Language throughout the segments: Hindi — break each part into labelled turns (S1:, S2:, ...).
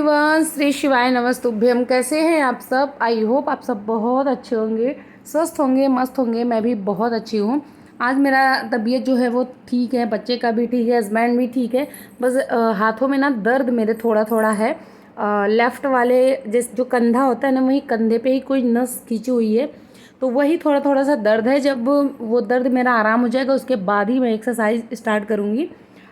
S1: एवरीवन, श्री शिवाय नमस्तुभ्यम। कैसे हैं आप सब? आई होप आप सब बहुत अच्छे होंगे, स्वस्थ होंगे, मस्त होंगे। मैं भी बहुत अच्छी हूँ। आज मेरा तबीयत जो है वो ठीक है, बच्चे का भी ठीक है, हस्बैंड भी ठीक है। बस हाथों में ना दर्द मेरे थोड़ा थोड़ा है। लेफ़्ट वाले जो कंधा होता है ना, वही कंधे पे ही कोई नस खींची हुई है, तो वही थोड़ा थोड़ा सा दर्द है। जब वो दर्द मेरा आराम हो जाएगा उसके बाद ही मैं एक्सरसाइज स्टार्ट करूँगी।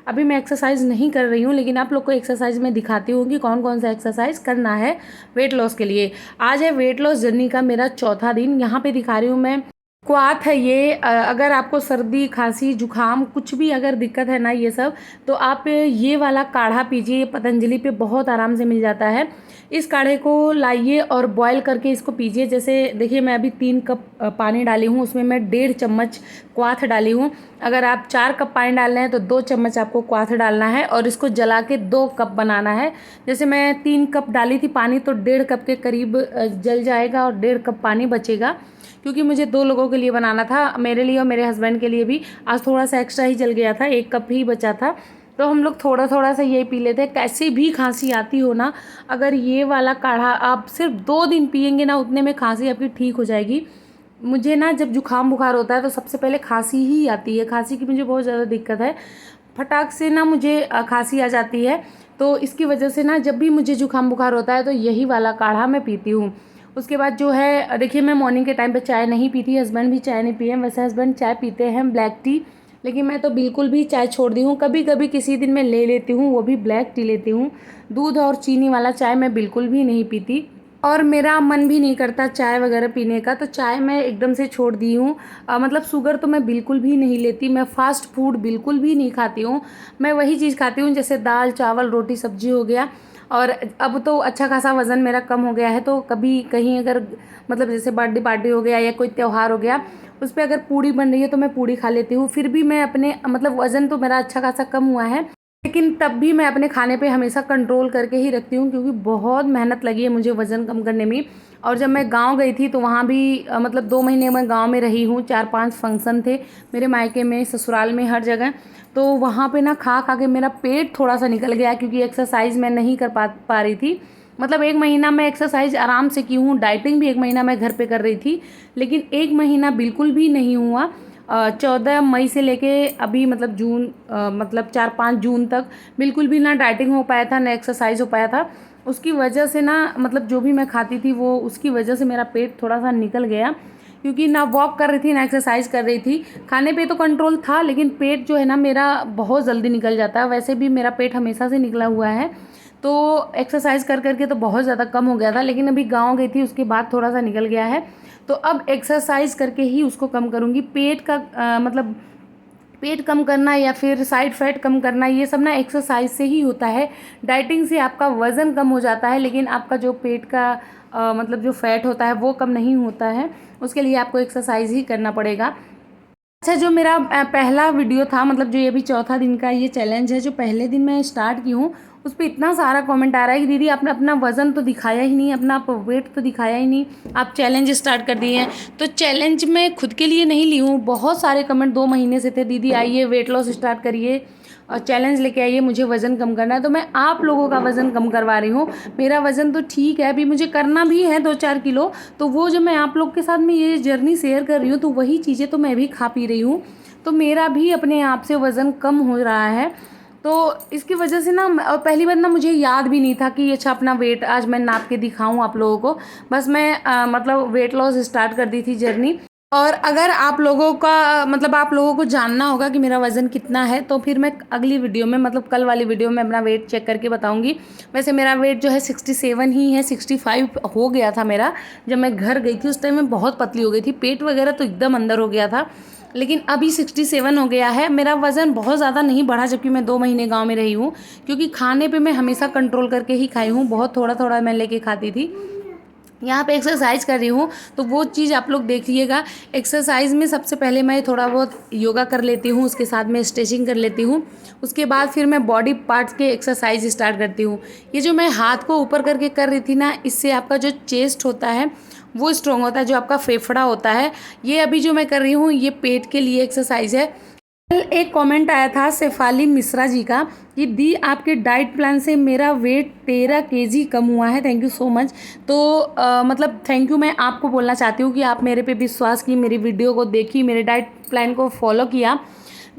S1: अभी मैं एक्सरसाइज नहीं कर रही हूँ, लेकिन आप लोग को एक्सरसाइज में दिखाती हूँ कि कौन कौन सा एक्सरसाइज करना है वेट लॉस के लिए। आज है वेट लॉस जर्नी का मेरा चौथा दिन। यहाँ पे दिखा रही हूँ मैं। क्वाथ है ये। अगर आपको सर्दी खांसी जुखाम कुछ भी अगर दिक्कत है ना, ये सब, तो आप ये वाला काढ़ा पीजिए। पतंजलि पे बहुत आराम से मिल जाता है। इस काढ़े को लाइए और बॉयल करके इसको पीजिए। जैसे देखिए, मैं अभी 3 कप पानी डाली हूँ, उसमें मैं 1.5 चम्मच क्वाथ डाली हूँ। अगर आप 4 कप पानी डाल रहे हैं तो 2 चम्मच आपको क्वाथ डालना है और इसको जला के 2 कप बनाना है। जैसे मैं 3 कप डाली थी पानी, तो 1.5 कप के करीब जल जाएगा और 1.5 कप पानी बचेगा, क्योंकि मुझे 2 लोगों के लिए बनाना था, मेरे लिए और मेरे हस्बैंड के लिए भी। आज थोड़ा सा एक्स्ट्रा ही जल गया था, 1 कप ही बचा था, तो हम लोग थोड़ा थोड़ा सा यही पी लेते हैं। कैसे भी खांसी आती हो ना, अगर ये वाला काढ़ा आप सिर्फ 2 दिन पियेंगे ना, उतने में खांसी आपकी ठीक हो जाएगी। मुझे ना जब जुकाम बुखार होता है तो सबसे पहले खांसी ही आती है। खांसी की मुझे बहुत ज़्यादा दिक्कत है, फटाक से ना मुझे खांसी आ जाती है। तो इसकी वजह से ना जब भी मुझे जुकाम बुखार होता है तो यही वाला काढ़ा मैं पीती हूँ। उसके बाद जो है, देखिए, मैं मॉर्निंग के टाइम पे चाय नहीं पीती, हस्बैंड भी चाय नहीं पिए। वैसे हस्बैंड चाय पीते हैं, ब्लैक टी, लेकिन मैं तो बिल्कुल भी चाय छोड़ दी हूँ। कभी कभी किसी दिन मैं ले लेती हूँ, वो भी ब्लैक टी लेती हूँ। दूध और चीनी वाला चाय मैं बिल्कुल भी नहीं पीती, और मेरा मन भी नहीं करता चाय वगैरह पीने का, तो चाय मैं एकदम से छोड़ दी हूँ। मतलब शुगर तो मैं बिल्कुल भी नहीं लेती। मैं फ़ास्ट फूड बिल्कुल भी नहीं खाती हूँ। मैं वही चीज़ खाती हूँ जैसे दाल चावल रोटी सब्जी हो गया। और अब तो अच्छा खासा वज़न मेरा कम हो गया है, तो कभी कहीं अगर मतलब जैसे बर्थडे पार्टी हो गया या कोई त्यौहार हो गया, उस पर अगर पूड़ी बन रही है तो मैं पूड़ी खा लेती हूँ। फिर भी मैं अपने मतलब वज़न तो मेरा अच्छा खासा कम हुआ है, लेकिन तब भी मैं अपने खाने पे हमेशा कंट्रोल करके ही रखती हूँ, क्योंकि बहुत मेहनत लगी है मुझे वज़न कम करने में। और जब मैं गांव गई थी तो वहाँ भी मतलब 2 महीने मैं गांव में रही हूँ। 4-5 फंक्शन थे मेरे मायके में, ससुराल में, हर जगह। तो वहाँ पे ना खा खा के मेरा पेट थोड़ा सा निकल गया, क्योंकि एक्सरसाइज मैं नहीं कर पा रही थी। मतलब 1 महीना मैं एक्सरसाइज आराम से की हूँ, डाइटिंग भी 1 महीना मैं घर पे कर रही थी, लेकिन 1 महीना बिल्कुल भी नहीं हुआ। 14 मई से लेके अभी मतलब जून, मतलब 4-5 जून तक बिल्कुल भी ना डाइटिंग हो पाया था, ना एक्सरसाइज हो पाया था। उसकी वजह से ना मतलब जो भी मैं खाती थी वो उसकी वजह से मेरा पेट थोड़ा सा निकल गया, क्योंकि ना वॉक कर रही थी ना एक्सरसाइज कर रही थी। खाने पे तो कंट्रोल था, लेकिन पेट जो है ना मेरा बहुत जल्दी निकल जाता है। वैसे भी मेरा पेट हमेशा से निकला हुआ है, तो एक्सरसाइज कर करके तो बहुत ज़्यादा कम हो गया था, लेकिन अभी गाँव गई थी उसके बाद थोड़ा सा निकल गया है। तो अब एक्सरसाइज करके ही उसको कम करूँगी। पेट का मतलब पेट कम करना या फिर साइड फैट कम करना, ये सब ना एक्सरसाइज से ही होता है। डाइटिंग से आपका वज़न कम हो जाता है, लेकिन आपका जो पेट का मतलब जो फैट होता है वो कम नहीं होता है। उसके लिए आपको एक्सरसाइज ही करना पड़ेगा। अच्छा, जो मेरा पहला वीडियो था, मतलब जो ये भी चौथा दिन का ये चैलेंज है, जो पहले दिन मैं स्टार्ट की हूँ, उस पर इतना सारा कमेंट आ रहा है कि दीदी आपने अपना वज़न तो दिखाया ही नहीं, अपना वेट तो दिखाया ही नहीं, आप चैलेंज स्टार्ट कर दिए हैं। तो चैलेंज मैं खुद के लिए नहीं ली हूँ। बहुत सारे कमेंट 2 महीने से थे, दीदी आइए वेट लॉस स्टार्ट करिए और चैलेंज लेके आइए, मुझे वज़न कम करना है। तो मैं आप लोगों का वज़न कम करवा रही हूँ। मेरा वज़न तो ठीक है, अभी मुझे करना भी है 2-4 किलो, तो वो जो मैं आप लोग के साथ में ये जर्नी शेयर कर रही हूँ, तो वही चीज़ें तो मैं भी खा पी रही हूँ, तो मेरा भी अपने आप से वज़न कम हो रहा है। तो इसकी वजह से ना, और पहली बार ना मुझे याद भी नहीं था कि अच्छा अपना वेट आज मैं नाप के दिखाऊं आप लोगों को। बस मैं मतलब वेट लॉस स्टार्ट कर दी थी जर्नी। और अगर आप लोगों का मतलब आप लोगों को जानना होगा कि मेरा वज़न कितना है, तो फिर मैं अगली वीडियो में, मतलब कल वाली वीडियो में, अपना वेट चेक करके बताऊंगी। वैसे मेरा वेट जो है 67 ही है, 65 हो गया था मेरा। जब मैं घर गई थी उस टाइम मैं बहुत पतली हो गई थी, पेट वगैरह तो एकदम अंदर हो गया था, लेकिन अभी 67 हो गया है। मेरा वज़न बहुत ज़्यादा नहीं बढ़ा, जबकि मैं 2 महीने गाँव में रही हूँ, क्योंकि खाने पर मैं हमेशा कंट्रोल करके ही खाई हूँ, बहुत थोड़ा थोड़ा मैं लेके खाती थी। यहाँ पे एक्सरसाइज कर रही हूँ तो वो चीज़ आप लोग देखिएगा। एक्सरसाइज में सबसे पहले मैं थोड़ा बहुत योगा कर लेती हूँ, उसके साथ में स्ट्रेचिंग कर लेती हूँ। उसके बाद फिर मैं बॉडी पार्ट्स के एक्सरसाइज स्टार्ट करती हूँ। ये जो मैं हाथ को ऊपर करके कर रही थी ना, इससे आपका जो चेस्ट होता है वो स्ट्रॉन्ग होता है, जो आपका फेफड़ा होता है। ये अभी जो मैं कर रही हूँ ये पेट के लिए एक्सरसाइज है। कल एक कमेंट आया था शेफाली मिश्रा जी का कि दी आपके डाइट प्लान से मेरा वेट 13 kg कम हुआ है, थैंक यू सो मच। तो मतलब थैंक यू मैं आपको बोलना चाहती हूँ कि आप मेरे पे विश्वास की, मेरी वीडियो को देखी, मेरे डाइट प्लान को फॉलो किया,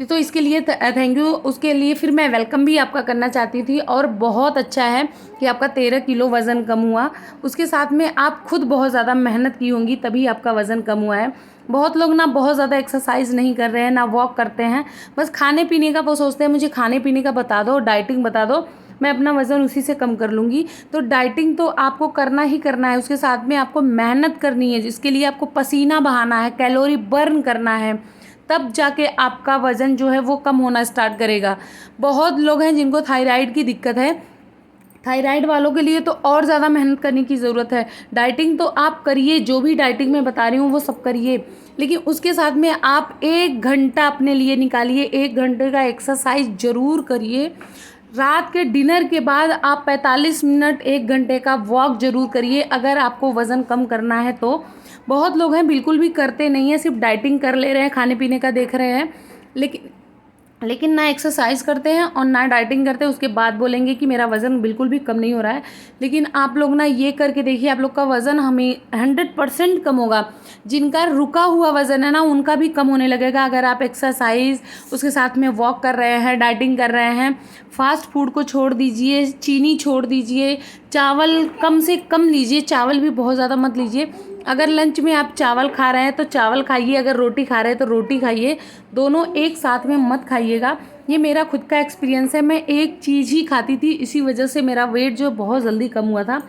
S1: तो इसके लिए थैंक यू। उसके लिए फिर मैं वेलकम भी आपका करना चाहती थी, और बहुत अच्छा है कि आपका 13 किलो वज़न कम हुआ। उसके साथ में आप खुद बहुत ज़्यादा मेहनत की होंगी तभी आपका वज़न कम हुआ है। बहुत लोग ना बहुत ज़्यादा एक्सरसाइज नहीं कर रहे हैं, ना वॉक करते हैं, बस खाने पीने का वो सोचते हैं मुझे खाने पीने का बता दो, डाइटिंग बता दो, मैं अपना वज़न उसी से कम कर लूँगी। तो डाइटिंग तो आपको करना ही करना है, उसके साथ में आपको मेहनत करनी है, जिसके लिए आपको पसीना बहाना है, कैलोरी बर्न करना है, तब जाके आपका वज़न जो है वो कम होना स्टार्ट करेगा। बहुत लोग हैं जिनको थायराइड की दिक्कत है, थायराइड वालों के लिए तो और ज़्यादा मेहनत करने की ज़रूरत है। डाइटिंग तो आप करिए, जो भी डाइटिंग मैं बता रही हूँ वो सब करिए, लेकिन उसके साथ में आप 1 घंटा अपने लिए निकालिए, 1 घंटे का एक्सरसाइज ज़रूर करिए। रात के डिनर के बाद आप 45 मिनट 1 घंटे का वॉक ज़रूर करिए, अगर आपको वज़न कम करना है तो। बहुत लोग हैं बिल्कुल भी करते नहीं हैं, सिर्फ डाइटिंग कर ले रहे हैं, खाने पीने का देख रहे हैं, लेकिन ना एक्सरसाइज करते हैं और ना डाइटिंग करते हैं। उसके बाद बोलेंगे कि मेरा वज़न बिल्कुल भी कम नहीं हो रहा है। लेकिन आप लोग ना ये करके देखिए, आप लोग का वज़न हमें 100% कम होगा। जिनका रुका हुआ वज़न है ना उनका भी कम होने लगेगा, अगर आप एक्सरसाइज उसके साथ में वॉक कर रहे हैं, डाइटिंग कर रहे हैं। फास्ट फूड को छोड़ दीजिए, चीनी छोड़ दीजिए, चावल कम से कम लीजिए, चावल भी बहुत ज़्यादा मत लीजिए। अगर लंच में आप चावल खा रहे हैं तो चावल खाइए, अगर रोटी खा रहे हैं तो रोटी खाइए, दोनों एक साथ में मत खाइएगा। ये मेरा खुद का एक्सपीरियंस है, मैं एक चीज़ ही खाती थी, इसी वजह से मेरा वेट जो बहुत जल्दी कम हुआ था।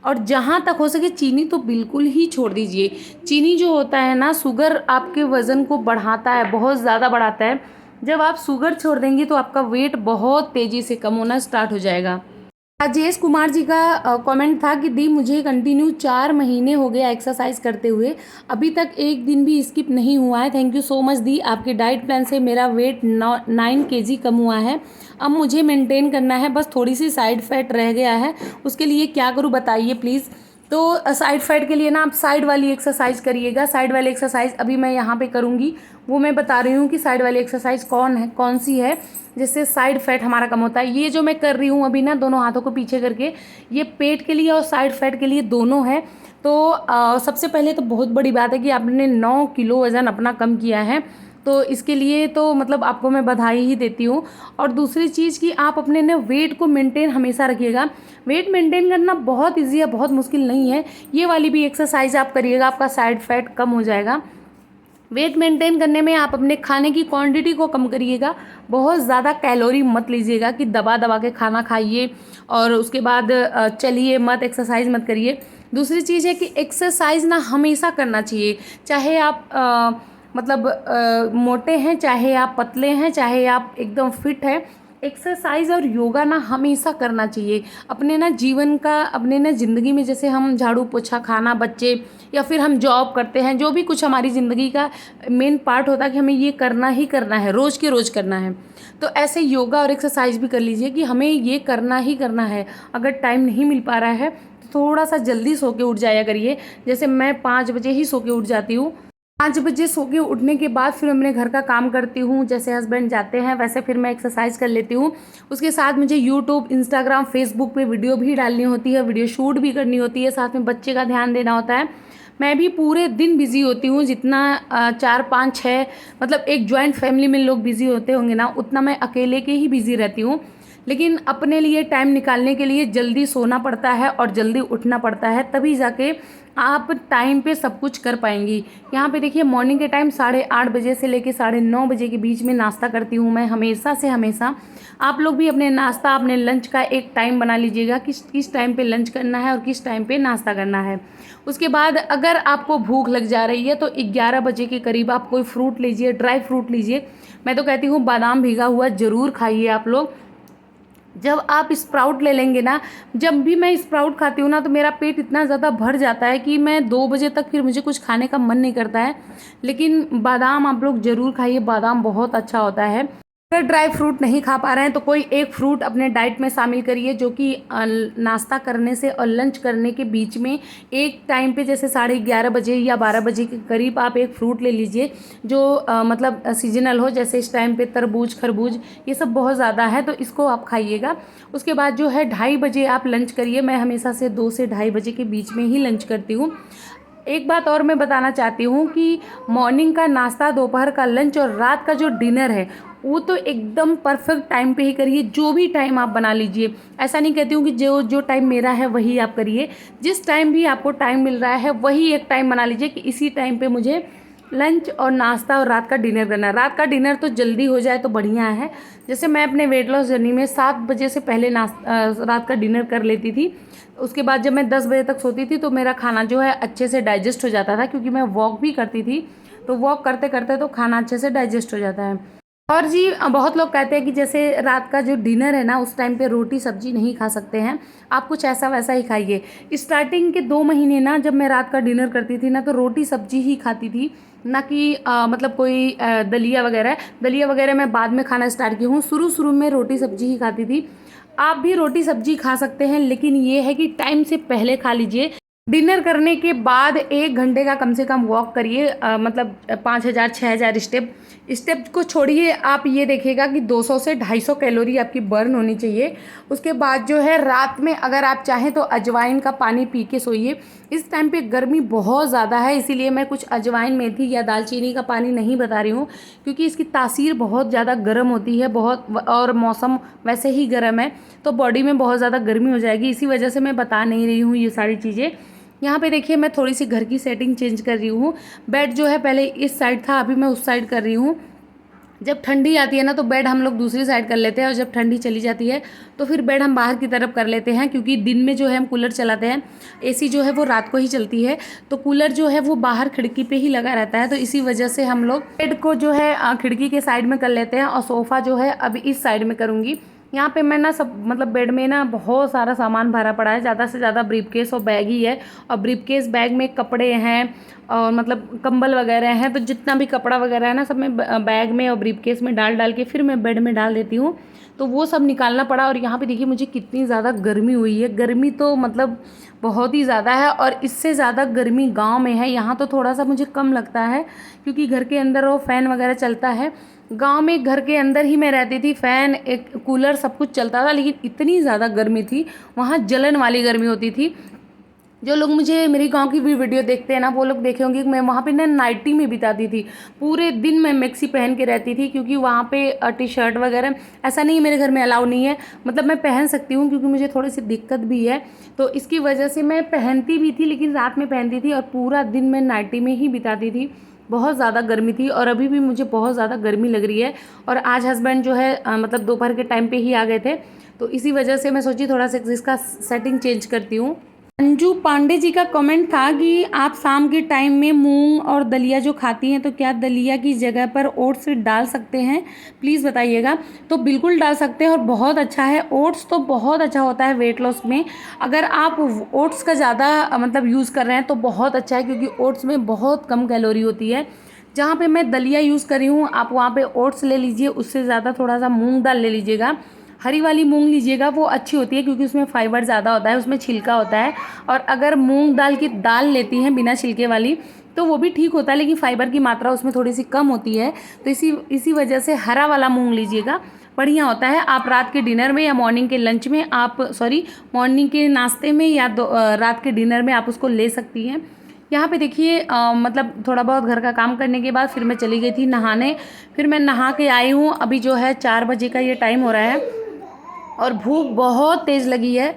S1: और जहाँ तक हो सके चीनी तो बिल्कुल ही छोड़ दीजिए। चीनी जो होता है ना, शुगर आपके वज़न को बढ़ाता है, बहुत ज़्यादा बढ़ाता है। जब आप शुगर छोड़ देंगी तो आपका वेट बहुत तेज़ी से कम होना स्टार्ट हो जाएगा। राजेश कुमार जी का कमेंट था कि दी मुझे कंटिन्यू 4 महीने हो गया एक्सरसाइज करते हुए, अभी तक एक दिन भी स्किप नहीं हुआ है, थैंक यू सो मच दी। आपके डाइट प्लान से मेरा वेट 9 kg कम हुआ है, अब मुझे मेंटेन करना है, बस थोड़ी सी साइड फैट रह गया है, उसके लिए क्या करूँ बताइए प्लीज़। तो साइड फैट के लिए ना आप साइड वाली एक्सरसाइज करिएगा। साइड वाली एक्सरसाइज अभी मैं यहाँ पे करूँगी, वो मैं बता रही हूँ कि साइड वाली एक्सरसाइज कौन सी है जिससे साइड फैट हमारा कम होता है। ये जो मैं कर रही हूँ अभी ना, दोनों हाथों को पीछे करके, ये पेट के लिए और साइड फैट के लिए दोनों है। तो सबसे पहले तो बहुत बड़ी बात है कि आपने 9 किलो वज़न अपना कम किया है, तो इसके लिए तो मतलब आपको मैं बधाई ही देती हूँ। और दूसरी चीज़ कि आप अपने ना वेट को मेंटेन हमेशा रखिएगा। वेट मेंटेन करना बहुत ईजी है, बहुत मुश्किल नहीं है। ये वाली भी एक्सरसाइज आप करिएगा, आपका साइड फैट कम हो जाएगा। वेट मेंटेन करने में आप अपने खाने की क्वांटिटी को कम करिएगा, बहुत ज़्यादा कैलोरी मत लीजिएगा कि दबा दबा के खाना खाइए और उसके बाद चलिए मत, एक्सरसाइज मत करिए। दूसरी चीज़ है कि एक्सरसाइज ना हमेशा करना चाहिए, चाहे आप मतलब मोटे हैं, चाहे आप पतले हैं, चाहे आप एकदम फिट हैं, एक्सरसाइज और योगा ना हमेशा करना चाहिए। अपने ना जीवन का, अपने ना ज़िंदगी में, जैसे हम झाड़ू पोछा, खाना, बच्चे, या फिर हम जॉब करते हैं, जो भी कुछ हमारी ज़िंदगी का मेन पार्ट होता है कि हमें ये करना ही करना है, रोज़ के रोज़ करना है। तो ऐसे योगा और एक्सरसाइज भी कर लीजिए कि हमें ये करना ही करना है। अगर टाइम नहीं मिल पा रहा है तो थोड़ा सा जल्दी सो के उठ जाया करिए। जैसे मैं 5 बजे ही सो के उठ जाती हूँ। 5 बजे सो के उठने के बाद फिर मैं अपने घर का काम करती हूँ, जैसे हस्बैंड जाते हैं वैसे फिर मैं एक्सरसाइज कर लेती हूँ। उसके साथ मुझे यूट्यूब, इंस्टाग्राम, फेसबुक पे वीडियो भी डालनी होती है, वीडियो शूट भी करनी होती है, साथ में बच्चे का ध्यान देना होता है। मैं भी पूरे दिन बिज़ी होती हूँ, जितना 4, 5, 6 मतलब एक जॉइंट फैमिली में लोग बिज़ी होते होंगे ना, उतना मैं अकेले के ही बिज़ी रहती हूँ। लेकिन अपने लिए टाइम निकालने के लिए जल्दी सोना पड़ता है और जल्दी उठना पड़ता है, तभी जाके आप टाइम पे सब कुछ कर पाएंगी। यहाँ पे देखिए मॉर्निंग के टाइम 8:30 बजे से लेके 9:30 बजे के बीच में नाश्ता करती हूँ मैं, हमेशा से हमेशा। आप लोग भी अपने नाश्ता, अपने लंच का एक टाइम बना लीजिएगा, किस टाइम पे लंच करना है और किस टाइम पे नाश्ता करना है। उसके बाद अगर आपको भूख लग जा रही है तो 11 बजे के करीब आप कोई फ्रूट लीजिए, ड्राई फ्रूट लीजिए। मैं तो कहती हूँ बादाम भीगा हुआ ज़रूर खाइए आप लोग। जब आप स्प्राउट ले लेंगे ना, जब भी मैं स्प्राउट खाती हूँ ना तो मेरा पेट इतना ज़्यादा भर जाता है कि मैं 2 बजे तक फिर मुझे कुछ खाने का मन नहीं करता है। लेकिन बादाम आप लोग ज़रूर खाइए, बादाम बहुत अच्छा होता है। अगर ड्राई फ्रूट नहीं खा पा रहे हैं तो कोई एक फ्रूट अपने डाइट में शामिल करिए, जो कि नाश्ता करने से और लंच करने के बीच में एक टाइम पे जैसे 11:30 बजे या 12 बजे के करीब आप एक फ्रूट ले लीजिए जो मतलब सीजनल हो। जैसे इस टाइम पे तरबूज, खरबूज ये सब बहुत ज़्यादा है, तो इसको आप खाइएगा। उसके बाद जो है 2:30 बजे आप लंच करिए। मैं हमेशा से 2 से 2:30 बजे के बीच में ही लंच करती हूँ। एक बात और मैं बताना चाहती हूँ कि मॉर्निंग का नाश्ता, दोपहर का लंच और रात का जो डिनर है वो तो एकदम परफेक्ट टाइम पे ही करिए। जो भी टाइम आप बना लीजिए, ऐसा नहीं कहती हूँ कि जो जो टाइम मेरा है वही आप करिए। जिस टाइम भी आपको टाइम मिल रहा है वही एक टाइम बना लीजिए कि इसी टाइम पे मुझे लंच और नाश्ता और रात का डिनर करना है। रात का डिनर तो जल्दी हो जाए तो बढ़िया है। जैसे मैं अपने वेट लॉस जर्नी में 7 बजे से पहले रात का डिनर कर लेती थी। उसके बाद जब मैं 10 बजे तक सोती थी तो मेरा खाना जो है अच्छे से डाइजेस्ट हो जाता था, क्योंकि मैं वॉक भी करती थी। तो वॉक करते करते तो खाना अच्छे से डाइजेस्ट हो जाता है। और जी बहुत लोग कहते हैं कि जैसे रात का जो डिनर है ना उस टाइम पे रोटी सब्जी नहीं खा सकते हैं, आप कुछ ऐसा वैसा ही खाइए। स्टार्टिंग के 2 महीने ना जब मैं रात का डिनर करती थी ना तो रोटी सब्जी ही खाती थी, ना कि मतलब कोई दलिया वगैरह मैं बाद में खाना स्टार्ट की हूँ। शुरू शुरू में रोटी सब्जी ही खाती थी। आप भी रोटी सब्जी खा सकते हैं, लेकिन ये है कि टाइम से पहले खा लीजिए। डिनर करने के बाद 1 घंटे का कम से कम वॉक करिए, मतलब 5,000 6,000 स्टेप। स्टेप को छोड़िए, आप ये देखिएगा कि 200 से 250 कैलोरी आपकी बर्न होनी चाहिए। उसके बाद जो है रात में अगर आप चाहें तो अजवाइन का पानी पी के सोइए। इस टाइम पे गर्मी बहुत ज़्यादा है, इसीलिए मैं कुछ अजवाइन, मेथी या दालचीनी का पानी नहीं बता रही हूँ, क्योंकि इसकी तासीर बहुत ज़्यादा गर्म होती है बहुत, और मौसम वैसे ही गर्म है तो बॉडी में बहुत ज़्यादा गर्मी हो जाएगी। इसी वजह से मैं बता नहीं रही हूँ ये सारी चीज़ें। यहाँ पे देखिए मैं थोड़ी सी घर की सेटिंग चेंज कर रही हूँ। बेड जो है पहले इस साइड था, अभी मैं उस साइड कर रही हूँ। जब ठंडी आती है ना तो बेड हम लोग दूसरी साइड कर लेते हैं, और जब ठंडी चली जाती है तो फिर बेड हम बाहर की तरफ कर लेते हैं, क्योंकि दिन में जो है हम कूलर चलाते हैं। एसी जो है वो रात को ही चलती है, तो कूलर जो है वो बाहर खिड़की पे ही लगा रहता है। तो इसी वजह से हम लोग बेड को जो है खिड़की के साइड में कर लेते हैं, और सोफ़ा जो है अभी इस साइड में करूँगी। यहाँ पे मैं ना सब मतलब बेड में ना बहुत सारा सामान भरा पड़ा है, ज़्यादा से ज़्यादा ब्रीफकेस और बैग ही है। और ब्रीफकेस बैग में कपड़े हैं और मतलब कंबल वगैरह हैं, तो जितना भी कपड़ा वगैरह है ना सब मैं बैग में और ब्रीफकेस में डाल डाल के फिर मैं बेड में डाल देती हूँ। तो वो सब निकालना पड़ा। और यहाँ पे देखिए मुझे कितनी ज़्यादा गर्मी हुई है। गर्मी तो मतलब बहुत ही ज़्यादा है, और इससे ज़्यादा गर्मी गाँव में है। यहाँ तो थोड़ा सा मुझे कम लगता है, क्योंकि घर के अंदर वो फ़ैन वगैरह चलता है। गांव में घर के अंदर ही मैं रहती थी, फ़ैन, एक कूलर, सब कुछ चलता था, लेकिन इतनी ज़्यादा गर्मी थी, वहाँ जलन वाली गर्मी होती थी। जो लोग मुझे मेरी गांव की भी वीडियो देखते हैं ना वो लोग देखे होंगे कि मैं वहाँ पे ना नाइटी में बिताती थी। पूरे दिन मैं मैक्सी पहन के रहती थी, क्योंकि वहाँ पे टी शर्ट वगैरह ऐसा नहीं, मेरे घर में अलाउ नहीं है। मतलब मैं पहन सकती हूँ क्योंकि मुझे थोड़ी सी दिक्कत भी है, तो इसकी वजह से मैं पहनती भी थी, लेकिन रात में पहनती थी और पूरा दिन मैं नाइटी में ही बिताती थी। बहुत ज़्यादा गर्मी थी, और अभी भी मुझे बहुत ज़्यादा गर्मी लग रही है। और आज हस्बैंड जो है मतलब दोपहर के टाइम पे ही आ गए थे, तो इसी वजह से मैं सोची थोड़ा सा इसका सेटिंग चेंज करती हूँ। अंजू पांडे जी का कमेंट था कि आप शाम के टाइम में मूंग और दलिया जो खाती हैं, तो क्या दलिया की जगह पर ओट्स डाल सकते हैं, प्लीज़ बताइएगा। तो बिल्कुल डाल सकते हैं, और बहुत अच्छा है। ओट्स तो बहुत अच्छा होता है वेट लॉस में। अगर आप ओट्स का ज़्यादा मतलब यूज़ कर रहे हैं तो बहुत अच्छा है, क्योंकि ओट्स में बहुत कम कैलोरी होती है। जहाँ पे मैं दलिया यूज़ कर रही हूँ आप वहाँ पे ओट्स ले लीजिए, उससे ज़्यादा थोड़ा सा मूंग दाल ले लीजिएगा। हरी वाली मूंग लीजिएगा, वो अच्छी होती है क्योंकि उसमें फाइबर ज़्यादा होता है, उसमें छिलका होता है। और अगर मूंग दाल की दाल लेती हैं बिना छिलके वाली तो वो भी ठीक होता है, लेकिन फाइबर की मात्रा उसमें थोड़ी सी कम होती है। तो इसी वजह से हरा वाला मूंग लीजिएगा, बढ़िया होता है। आप रात के डिनर में या मॉर्निंग के लंच में मॉर्निंग के नाश्ते में या रात के डिनर में आप उसको ले सकती हैं। यहाँ पे देखिए मतलब थोड़ा बहुत घर का काम करने के बाद फिर मैं चली गई थी नहाने। फिर मैं नहा के आई हूँ, अभी जो है 4 बजे का ये टाइम हो रहा है, और भूख बहुत तेज़ लगी है।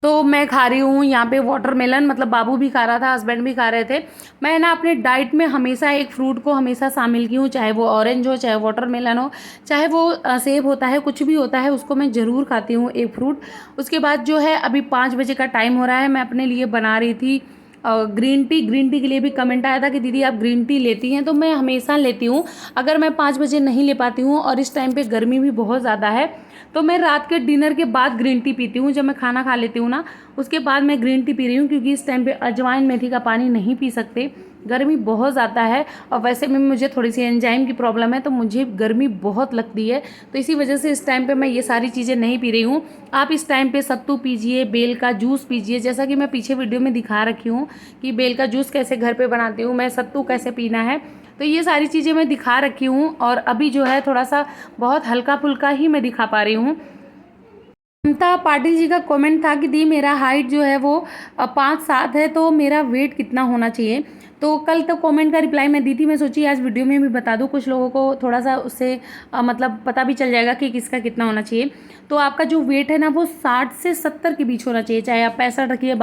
S1: तो मैं खा रही हूँ यहाँ पे वाटरमेलन, मतलब बाबू भी खा रहा था, हस्बैंड भी खा रहे थे। मैं ना अपने डाइट में हमेशा एक फ्रूट को हमेशा शामिल की हूँ, चाहे वो ऑरेंज हो, चाहे वाटरमेलन हो, चाहे वो सेब होता है, कुछ भी होता है, उसको मैं ज़रूर खाती हूँ एक फ्रूट। उसके बाद जो है अभी 5 बजे का टाइम हो रहा है, मैं अपने लिए बना रही थी ग्रीन टी के लिए भी कमेंट आया था कि दीदी आप ग्रीन टी लेती हैं, तो मैं हमेशा लेती हूँ। अगर मैं 5 बजे नहीं ले पाती हूँ और इस टाइम पे गर्मी भी बहुत ज़्यादा है, तो मैं रात के डिनर के बाद ग्रीन टी पीती हूँ। जब मैं खाना खा लेती हूँ ना उसके बाद मैं ग्रीन टी पी रही हूँ, क्योंकि इस टाइम पे अजवाइन मेथी का पानी नहीं पी सकते, गर्मी बहुत ज़्यादा है और वैसे भी मुझे थोड़ी सी एंजाइम की प्रॉब्लम है, तो मुझे गर्मी बहुत लगती है। तो इसी वजह से इस टाइम पे मैं ये सारी चीज़ें नहीं पी रही हूँ। आप इस टाइम पे सत्तू पीजिए, बेल का जूस पीजिए, जैसा कि मैं पीछे वीडियो में दिखा रखी हूँ कि बेल का जूस कैसे घर पे बनाती हूँ मैं, सत्तू कैसे पीना है, तो ये सारी चीज़ें मैं दिखा रखी हूँ। और अभी जो है थोड़ा सा बहुत हल्का फुल्का ही मैं दिखा पा रही हूँ। ममता पाटिल जी का कमेंट था कि दी मेरा हाइट जो है वो 5'7" है, तो मेरा वेट कितना होना चाहिए। तो कल तक कमेंट का रिप्लाई मैं दी थी, मैं सोची आज वीडियो में भी बता दूं, कुछ लोगों को थोड़ा सा उससे मतलब पता भी चल जाएगा कि किसका कितना होना चाहिए। तो आपका जो वेट है ना वो 60 से 70 के बीच होना चाहिए, चाहे आप 65 रखिए,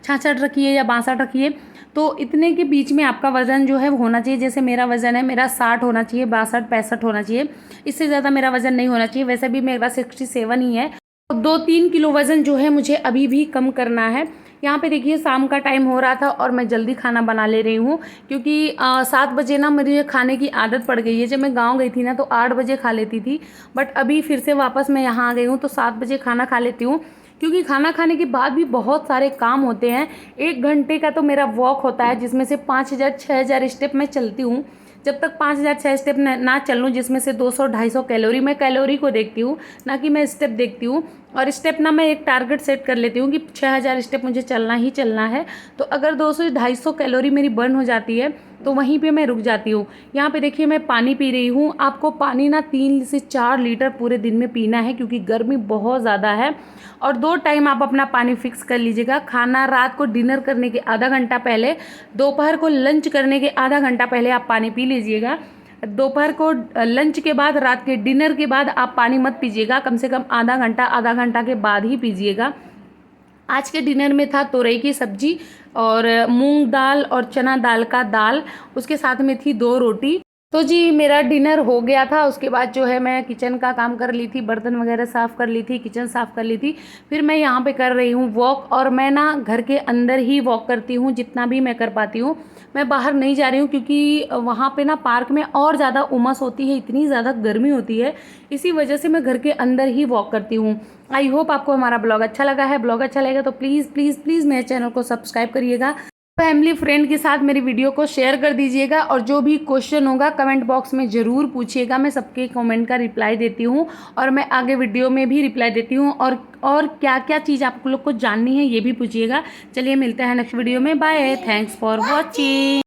S1: 66 रखिए या 62 रखिए। तो इतने के बीच में आपका वज़न जो है वो होना चाहिए। जैसे मेरा वज़न है, मेरा 60 होना चाहिए, 62-65 होना चाहिए, इससे ज़्यादा मेरा वज़न नहीं होना चाहिए। वैसे भी मेरा 67 ही है। 2-3 किलो वज़न जो है मुझे अभी भी कम करना है। यहाँ पे देखिए शाम का टाइम हो रहा था और मैं जल्दी खाना बना ले रही हूँ, क्योंकि 7 बजे ना मुझे खाने की आदत पड़ गई है। जब मैं गाँव गई थी ना तो 8 बजे खा लेती थी, बट अभी फिर से वापस मैं यहाँ आ गई हूँ तो 7 बजे खाना खा लेती हूँ। क्योंकि खाना खाने के बाद भी बहुत सारे काम होते हैं। 1 घंटे का तो मेरा वॉक होता है, जिसमें से 5000-6000 स्टेप मैं चलती हूँ। जब तक 5000-6 स्टेप ना चल लूँ, जिसमें से 200-250 कैलोरी, मैं कैलोरी को देखती हूँ ना कि मैं स्टेप देखती हूँ। और स्टेप ना मैं एक टारगेट सेट कर लेती हूँ कि 6000 स्टेप मुझे चलना ही चलना है। तो अगर 200-250 कैलोरी मेरी बर्न हो जाती है तो वहीं पे मैं रुक जाती हूँ। यहाँ पे देखिए मैं पानी पी रही हूँ। आपको पानी ना 3 से 4 लीटर पूरे दिन में पीना है, क्योंकि गर्मी बहुत ज़्यादा है। और 2 टाइम आप अपना पानी फिक्स कर लीजिएगा। खाना रात को डिनर करने के आधा घंटा पहले, दोपहर को लंच करने के आधा घंटा पहले आप पानी पी लीजिएगा। दोपहर को लंच के बाद, रात के डिनर के बाद आप पानी मत पीजिएगा, कम से कम आधा घंटा के बाद ही पीजिएगा। आज के डिनर में था तोरई की सब्जी और मूंग दाल और चना दाल का दाल, उसके साथ में थी 2 रोटी। तो जी मेरा डिनर हो गया था। उसके बाद जो है मैं किचन का काम कर ली थी, बर्तन वगैरह साफ़ कर ली थी, किचन साफ़ कर ली थी। फिर मैं यहाँ पे कर रही हूँ वॉक, और मैं ना घर के अंदर ही वॉक करती हूँ जितना भी मैं कर पाती हूँ। मैं बाहर नहीं जा रही हूँ, क्योंकि वहाँ पे ना पार्क में और ज़्यादा उमस होती है, इतनी ज़्यादा गर्मी होती है। इसी वजह से मैं घर के अंदर ही वॉक करती हूँ। आई होप आपको हमारा ब्लॉग अच्छा लगा है। ब्लॉग अच्छा लगेगा तो प्लीज़ प्लीज़ प्लीज़ मेरे चैनल को सब्सक्राइब करिएगा। फैमिली फ्रेंड के साथ मेरी वीडियो को शेयर कर दीजिएगा, और जो भी क्वेश्चन होगा कमेंट बॉक्स में ज़रूर पूछिएगा। मैं सबके कमेंट का रिप्लाई देती हूँ, और मैं आगे वीडियो में भी रिप्लाई देती हूँ। और क्या क्या चीज़ आप लोग को जाननी है ये भी पूछिएगा। चलिए मिलते हैं नेक्स्ट वीडियो में। Bye, thanks for watching.